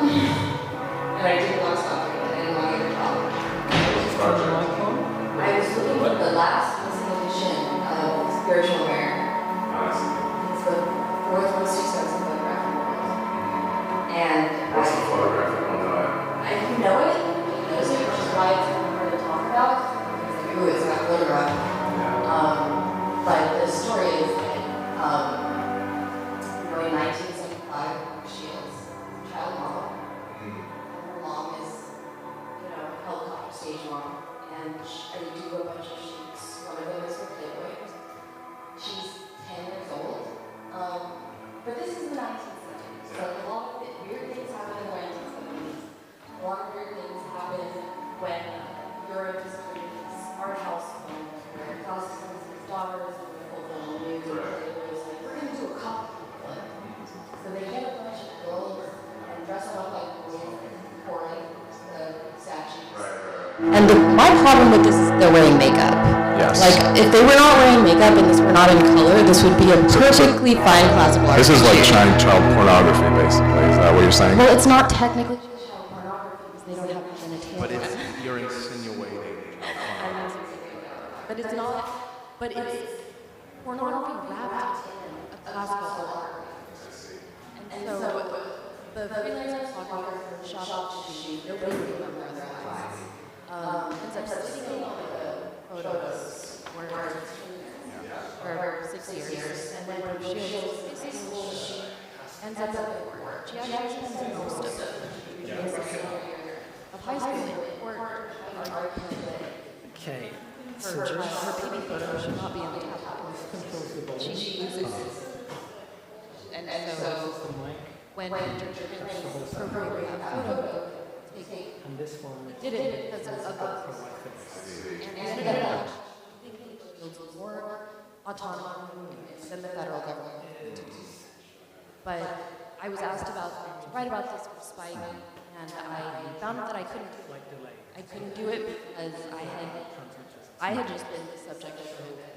And I didn't want to stop doing it. I didn't want to get a job. I was looking for the last missing edition of Spiritual Aware. It's the fourth most expensive photograph in the world. And what's the photograph? I don't know it. You know it, he knows it, which is why it's hard to talk about. It's like, ooh, it's got glitter on it. But the story is that, in 1975, she is a child mom. And her mom is, helicopter stage mom. And they do a bunch of shoots. One of them is for Playboy. She's 10 years old. But this is the 1970s. So a lot of weird things happen in the 1970s. A lot of weird things happen when you're in this art house film where Klaus comes with his daughters and the whole film news and Playboy's like, we're going to do a couple. So they get a bunch of girls and dress them up like boys and pouring the statues. And my problem with this is they're wearing makeup. Yes. Like, if they were not wearing makeup and this were not in color, this would be a perfectly fine classical art. This is like child pornography, basically. Is that what you're saying? Well, it's not technically child pornography because they don't have genitalia. But it's, you're insinuating child pornography. But it's not. But it's pornography wrapped in a classical art. And so the freelance photographer shot off to shoot. Nobody would remember their lives. Ends up sitting on the photos for 6 years, and then she ends up at the court. She actually spends most of the 3 years of high school in court arguing that Okay. her PB photo should not be on the tablet. She loses. And so when appropriately that photo taken, And this one. did it because of ugly. And ended up feels more autonomy than the federal government. But I was asked to write about this for Spike, and I found that I couldn't do it because I had just been the subject of it.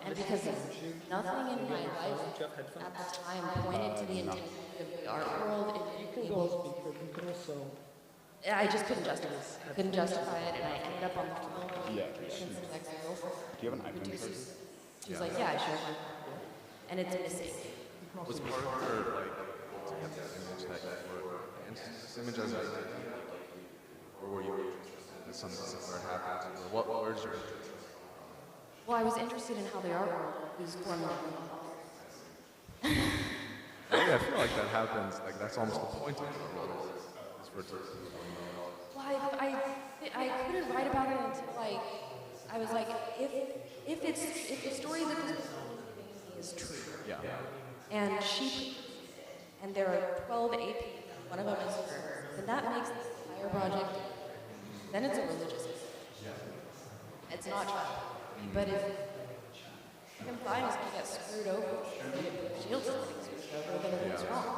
And because nothing in my life at the time pointed to the integrity of the art world in people. I just couldn't justify it. I couldn't justify it, and I ended up on the phone with his ex-girlfriend. Do you have an iPhone? She was like, yeah, I sure. And it's missing. Was part of her, like, to get this image that you were against this image as an idea? Or were you interested in something similar happened? Or what was your interest? Well, I was interested in how the art world was formulated. I feel like that happens, like, that's almost the point of the world, is for it to Well, I couldn't write about it until, like, I was like, if the story that this is true, yeah. and there are 12 AP, one of them is her, then that makes this entire project, then it's a religious issue. It's not true. But if Kim Klein is going to get screwed over, Shields is getting screwed over, then it's wrong.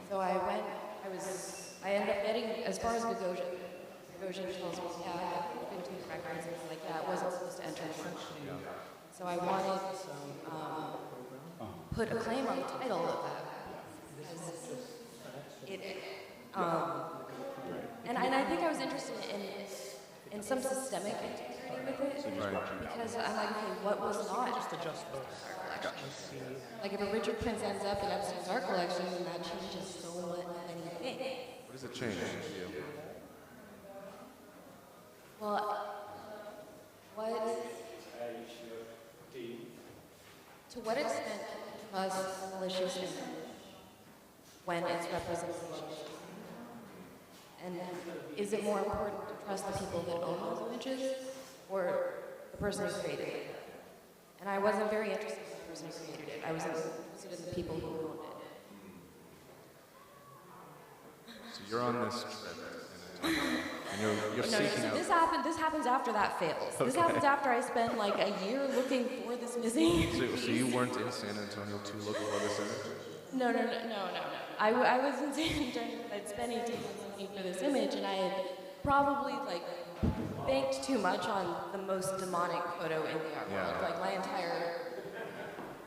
So I ended up getting as far as Gagosian. Gagosian tells me, yeah, I have 15 records and things like that. Wasn't supposed to enter the function. So I wanted to put a claim on the title of that. And I think I was interested in some systemic integrity with it, because I'm like, okay, what was not just adjust art collection? Like if a Richard Prince ends up in Epstein's art collection, then that changes so many things. What does it change for you? Well, to what extent can trust a malicious image when it's representation? And is it more important to trust the people that own those images or the person who created it? And I wasn't very interested in the person who created it. I was interested in the people who owned it. So you're on this trip, and you're seeking out... This happens after that fails. Okay. This happens after I spent like a year looking for this missing. So you weren't in San Antonio to look for this image? No. I was in San Antonio. I'd spent 18 months looking for this image, and I had probably like banked too much on the most demonic photo in the art world. Like my entire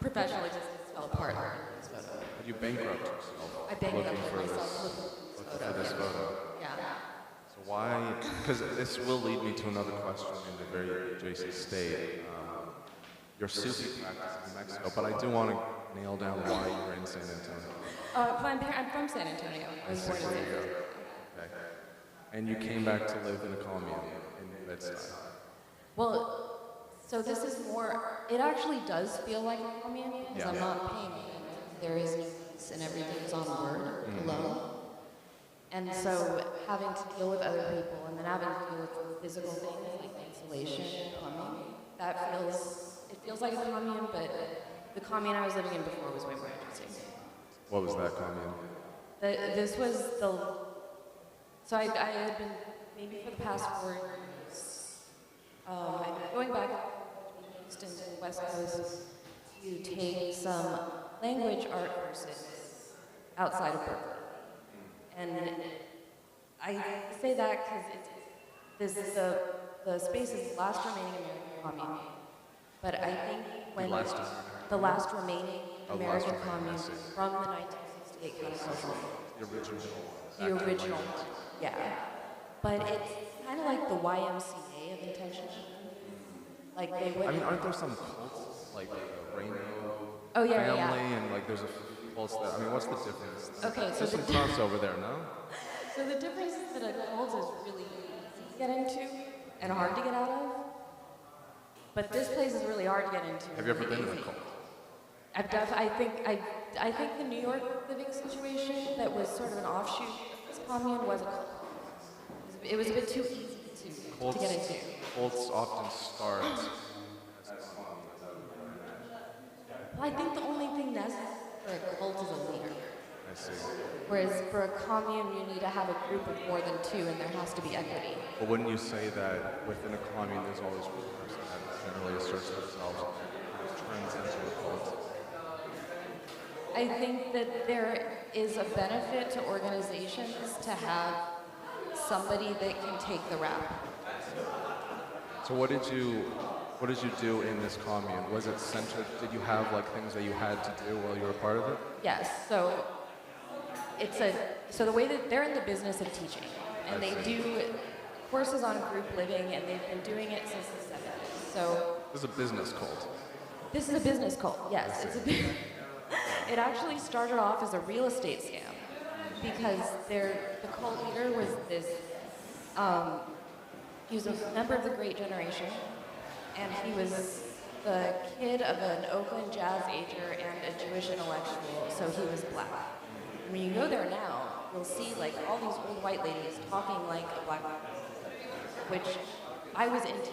professional existence fell apart on this photo. you bankrupt yourself I looking bankrupted for myself this, looking for this photo? Yeah. So why? Because this will lead me to another question in the very adjacent state. Your Sufi practice in Mexico, but I do want to nail down why you're in San Antonio. I'm from San Antonio. I was born in San Antonio. Okay. And you came back to live in a commune in Bed-Stuy. Well, so this is more, it actually does feel like a commune because I'm not paying rent. There is no lease and everything is on Word alone. And so having to deal with other people and then having to deal with physical things like insulation and plumbing, it feels like a commune, but the commune I was living in before was way more interesting. What was that commune? So I had been, maybe for the past 4 years, I've been going back to East and West Coast to take some language art courses outside of Berkeley. And I say that because the space is the last remaining American commune. But I think when the last remaining American commune from the 1968 countercultural. The original, yeah. But it's kind of like the YMCA of intention. Like they would. I mean, aren't there some cults like the Rainbow Family and like there's a few cults that? I mean, what's the difference? Okay, so there's some crossover there, no? So the difference is that a cult is really easy to get into and hard to get out of. But this place is really hard to get into. Have you ever been in a cult? I think the New York living situation that was sort of an offshoot of this commune was a cult. It was a bit too easy to get into. Cults often start. Well, I think the only thing necessary for a cult is a leader. I see. Whereas for a commune, you need to have a group of more than 2, and there has to be equity. But wouldn't you say that within a commune, there's always one person that generally asserts themselves and turns into a cult? I think that there is a benefit to organizations to have somebody that can take the rap. So what did you do in this commune? Was it centered? Did you have like things that you had to do while you were part of it? Yes. So the way that they're in the business of teaching, and they do courses on group living, and they've been doing it since the 70s. So this is a business cult. This is a business cult. Yes, it actually started off as a real estate scam because the cult leader was this. He was a member of the Great Generation, and he was the kid of an Oakland jazz major and a Jewish intellectual, so he was black. When you go there now, you'll see like all these old white ladies talking like a black person, which I was into.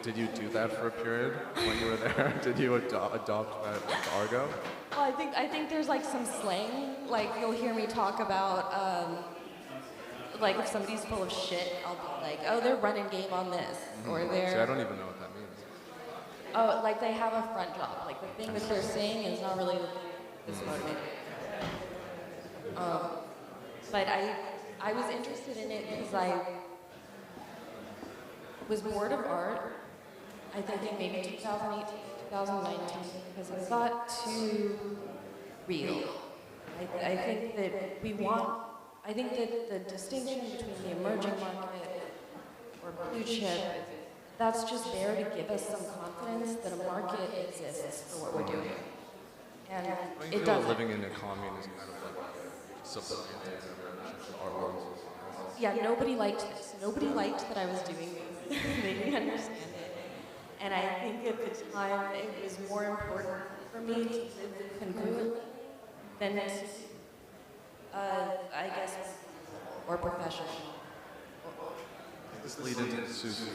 Did you do that for a period when you were there? Did you adopt that argot? Well, I think there's like some slang. Like you'll hear me talk about like if somebody's full of shit, I'll be like, oh, they're running game on this, or they're. See, I don't even know what that means. Oh, like they have a front job. Like the thing that they're saying is not really the thing that's motivating. But I was interested in it because I was bored of art. I think in maybe 2018, 2019, because it got too real. I think that I think that the distinction between the emerging market or blue chip, that's just there to give us some confidence that a market exists for what we're doing. And it doesn't. Living in a commune is kind of like supplanting art world. Yeah, nobody liked this. Nobody liked that I was doing this. They didn't understand it. And I think at the time it was more important for me to live congruently than to, I guess, or professional. This lead into Sufi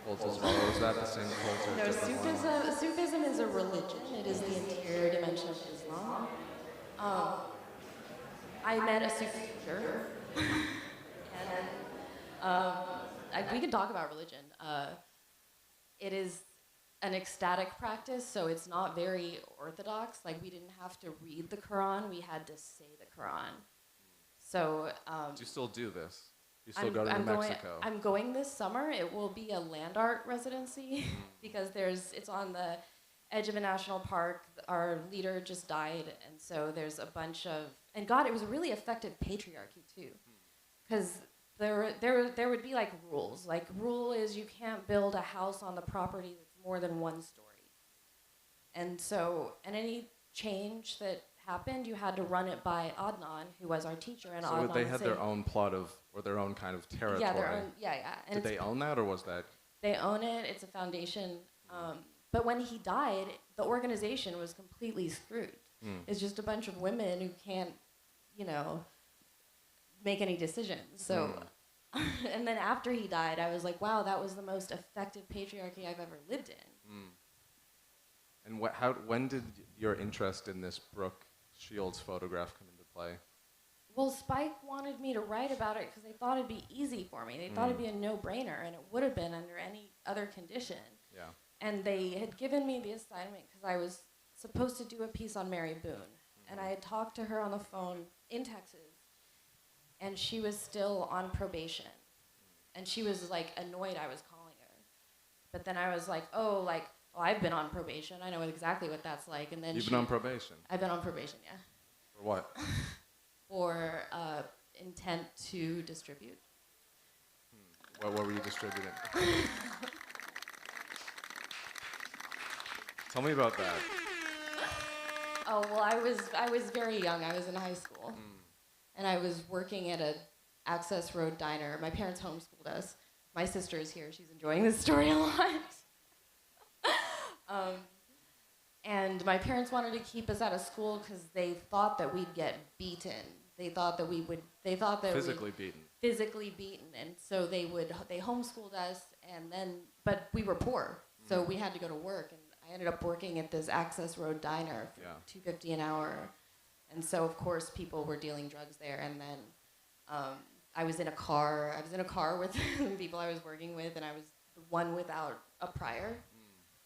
cult as well, or is that the same cult or No, different one? Sufism is a religion. It is the interior dimension of Islam. I met a Sufi teacher, and we can talk about religion. It is an ecstatic practice, so it's not very orthodox. Like we didn't have to read the Quran; we had to say the Quran. So. Do you still do this? You still go to New Mexico? I'm going this summer. It will be a land art residency because it's on the edge of a national park. Our leader just died, and so there's a bunch of, and God, it was a really effective patriarchy too, because there would be like rules. Like rule is you can't build a house on the property that's more than one story, and so any change that happened, you had to run it by Adnan, who was our teacher, and So Adnan they had said, their own plot of, or their own kind of territory. yeah, their own, yeah. And Did they own that, or was that? They own it. It's a foundation. But when he died, the organization was completely screwed. It's just a bunch of women who can't, make any decisions. So, and then after he died, I was like, wow, that was the most effective patriarchy I've ever lived in. And when did your interest in this Brooke Shields photograph come into play? Well, Spike wanted me to write about it because they thought it'd be easy for me. They thought it'd be a no-brainer, and it would have been under any other condition. Yeah. And they had given me the assignment because I was supposed to do a piece on Mary Boone. And I had talked to her on the phone in Texas, and she was still on probation. And she was, annoyed I was calling her. But then I was like, I've been on probation. I know exactly what that's like. And then You've been on probation? I've been on probation, yeah. For what? For intent to distribute. What were you distributing? Tell me about that. Oh, well, I was very young. I was in high school. And I was working at a Access Road diner. My parents homeschooled us. My sister is here. She's enjoying this story a lot. And my parents wanted to keep us out of school because they thought that we'd get beaten. They thought that Physically beaten. Physically beaten. And so they homeschooled us, but we were poor. So we had to go to work. And I ended up working at this Access Road diner for $2.50 an hour. And so, of course, people were dealing drugs there. And then I was in a car with the people I was working with, and I was the one without a prior.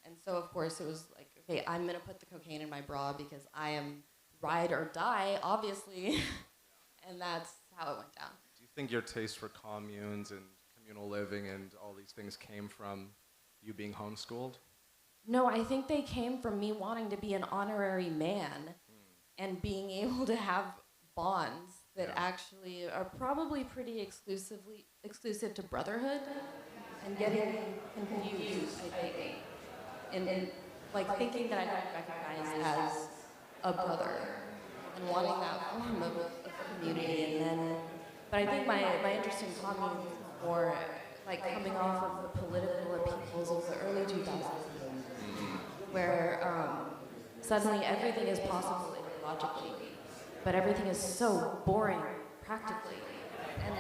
And so, of course, it was like, okay, I'm going to put the cocaine in my bra because I am ride or die, obviously. And that's how it went down. Do you think your taste for communes and communal living and all these things came from you being homeschooled? No, I think they came from me wanting to be an honorary man and being able to have bonds that actually are probably pretty exclusive to brotherhood and getting confused, I think. And thinking that I don't recognize as a brother and wanting that form of community. But I think my interest in communism is more coming off of the political upheavals of the early 2000s, where suddenly everything is possible ideologically, but everything is so boring practically.